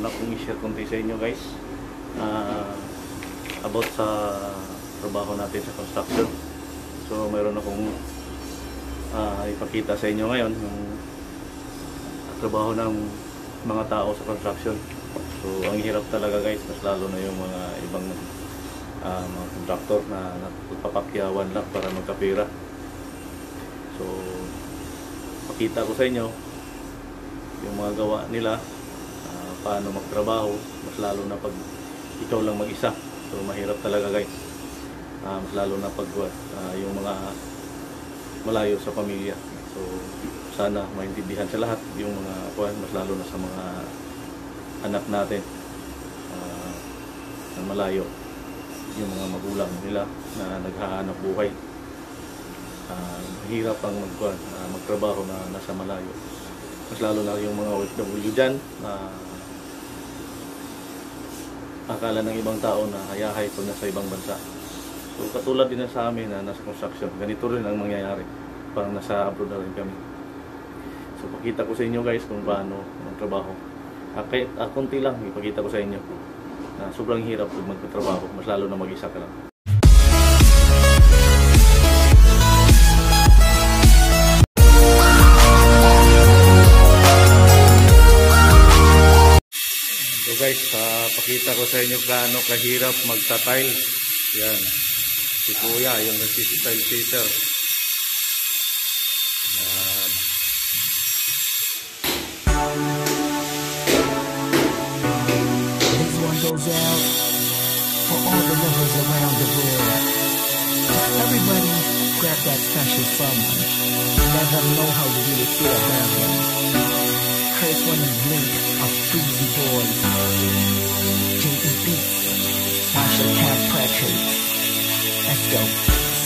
meron akong i-share konti sa inyo guys about sa trabaho natin sa construction. So meron akong ipakita sa inyo ngayon yung trabaho ng mga tao sa construction. So ang hirap talaga guys, mas lalo na yung mga ibang mga contractor na nagpapakyawan lang para magkapira. So pakita ko sa inyo yung mga gawa nila, paano magtrabaho, mas lalo na pag ikaw lang mag-isa. So mahirap talaga guys, mas lalo na pag yung mga malayo sa pamilya. So sana maintindihan sa lahat yung mga mas lalo na sa mga anak natin na malayo, yung mga magulang nila na naghahanap buhay. Mahirap ang magtrabaho na nasa malayo, mas lalo na yung mga OFW dyan. Akala ng ibang tao na hayahay pag nasa ibang bansa. So katulad din na sa amin na nasa construction, ganito rin ang mangyayari, parang nasa abroad na rin kami. So pakita ko sa inyo guys kung paano ang trabaho. Kahit konti lang ipakita ko sa inyo na sobrang hirap pag magtatrabaho, mas lalo na mag-isa ka lang. So guys, pakita ko sa inyo gaano kahirap magta-tile. Yan, si Kuya yung nagsi-tile fitter. Yan. This one goes out for all the lovers around the world. Everybody grab that special someone. Let them know how you really feel about them. Here's one in Blink of Freezy Boys, J.E. Beats, Marshall Camp Records. Let's go.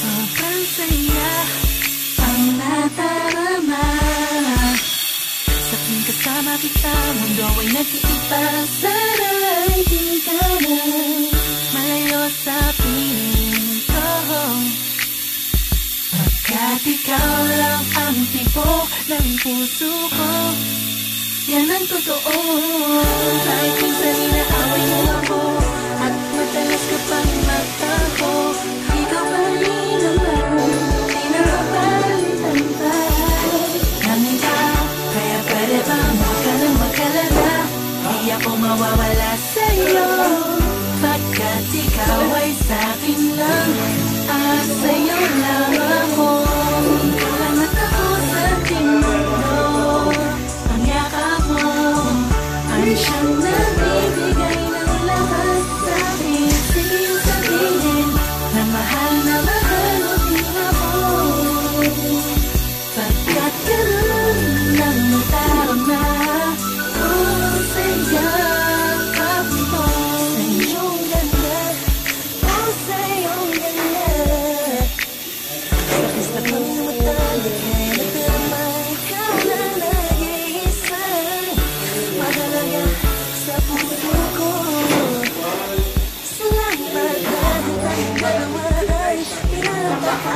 Sobrang saya ang nadarama sa tuwing kasama kita, mundo ay nag-iiba. Sana'y di ka na malayo sa piling ko, pagkat ikaw lang ang tibok ng puso ko. Yan ang totoo. Kahit minsan inaaway mo ako at madalas ka pang magtago, ikaw pa rin naman, di na mapalitan pa ng iba. Kaya pwede bang huwag ka nang mag-alala, di ako mawawala sa'yo, pagkat ikaw ay sa'kin lang at sa'yo lang ako. Ikaw lang at ako sa ating mundo. Ay siyang nagbibigay ng lahat sa'kin. Sige yung sabihin na mahal mo din ako, pagkat ganun lang nadarama ko sa yakap mo. Sa iyong ganda, sa iyong ganda, sa kistapang namatali kaya nadarama ikaw na nag-iisa. Mahalaga sa puso ko. Salamat dahil tayong dalawa ay pinapako.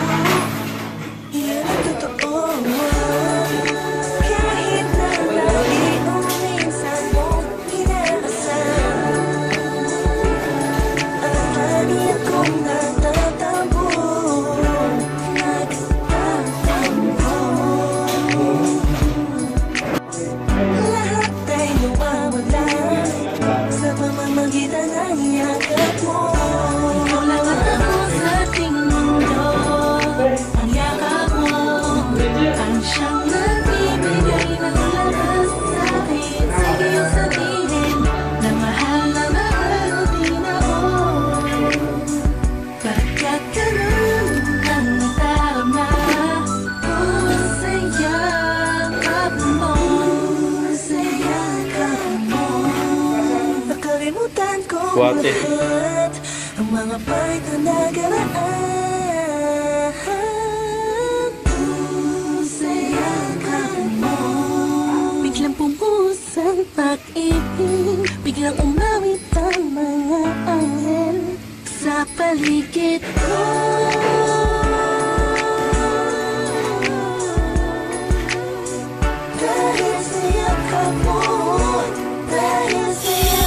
Yan ang totoo. Kahit na lagi o minsan mong inaasam, ang lagi akong natatabo, nagtatampo. Lahat ay nawawala sa pamamagitan ng yakap mo. Ikaw lang at ako sa ating mundo. Ang yakap mo ang siyang nagbibigay ng lakas sa'kin. Sige yung sabihin na mahal mo din ako, pagkat ganun ang nadarama ko sa yakap mo. Nakalimutan ko lahat ang mga part na nagaraan. Sa yakap mo, biglang pumuhos ang pag-ibig, biglang umawit ang mga anghel sa paligid ko. Dahil sa yakap mo, dahil sa yakap mo.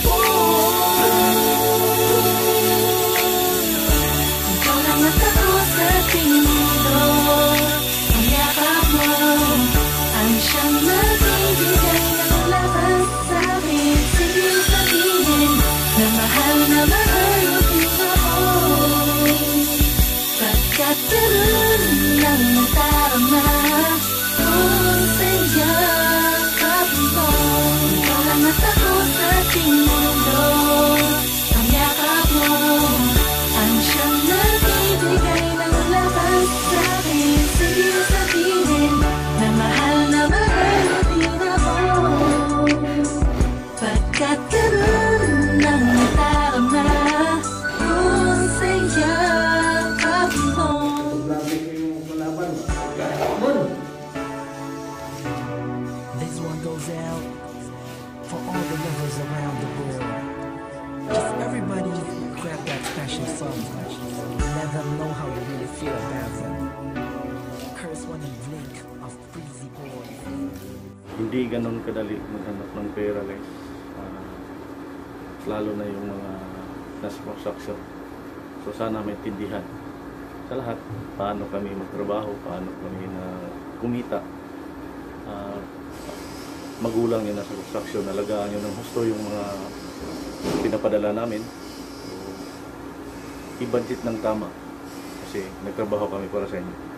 po. Ikaw lang at ako sa ating mundo. Ang yakap mo ang siyang nagbibigay ng lakas sa akin. Sige sabihin na mahal mo din ako. Pagkat ganun lang natarama ko sa yakap mo. Ikaw lang at ako sa ating mundo. Ang yakap mo ang siyang nagbibigay ng lakas sa akin. Sige sabihin na mahal mo din ako. Pagkat ganun lang natarama ko sa yakap mo. This one goes out for all the lovers around the world. If everybody grab that special someone, let them know how you really feel about them. Curse one and blink of breezy boys. Hindi ganun kadali maghanap ng pera guys. Lalo na yung mga nasa construction. So sana may tindihan sa lahat paano kami magtrabaho, paano kami na kumita. Magulang yun nasa construction, alagaan yun ng husto yung mga pinapadala namin. So, i-budget ng tama kasi nagtrabaho kami para sa inyo.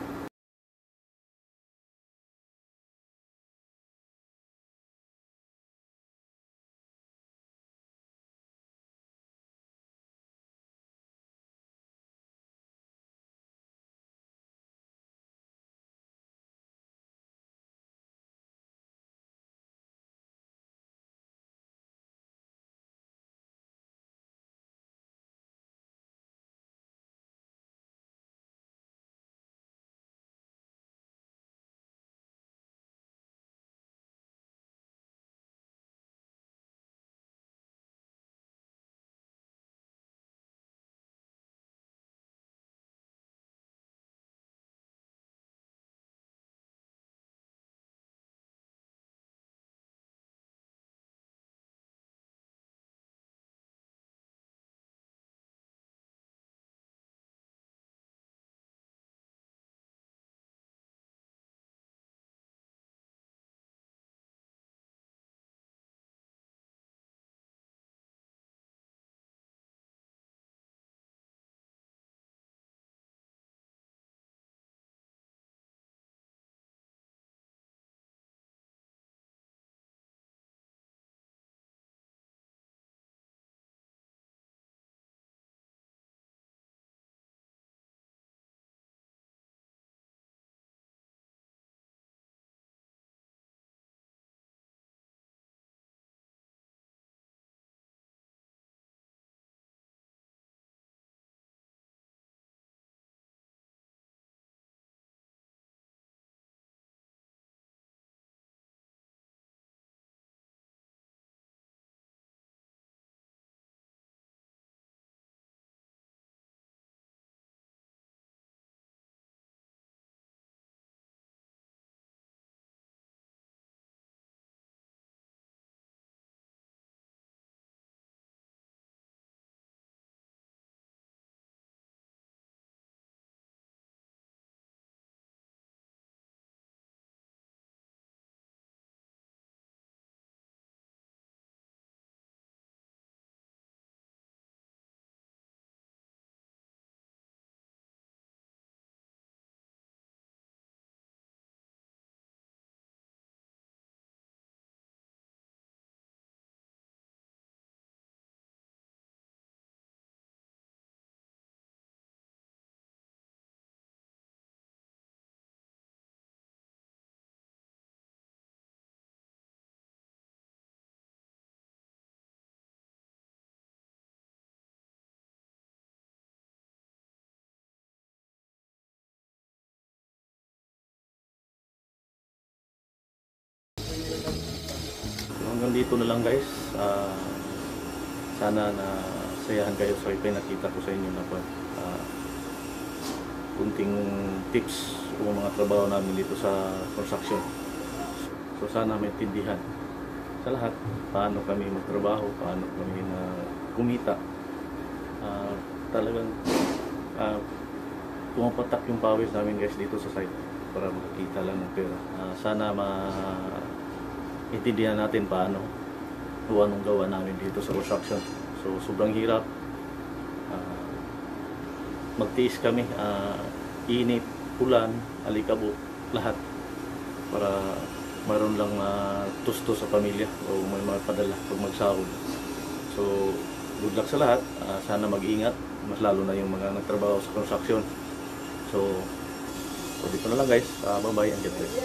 Hanggang dito na lang guys. Sana na sayahan kayo sa ipinakita ko sa inyo na kunting tips o mga trabaho namin dito sa construction. So sana may tindihan sa lahat, paano kami magtrabaho, paano kami na kumita. Talagang pumapatak yung pawis namin guys dito sa site para makakita lang ng pera. Sana maintindihan natin paano o anong gawa namin dito sa construction. So sobrang hirap. Magtiis kami, init, ulan, alikabok, lahat para mayroon lang tusto sa pamilya o may mapadala pag magsahod. So good luck sa lahat. Sana mag-ingat, mas lalo na yung mga nagtrabaho sa construction. So dito na lang guys. Bye bye and get blessed.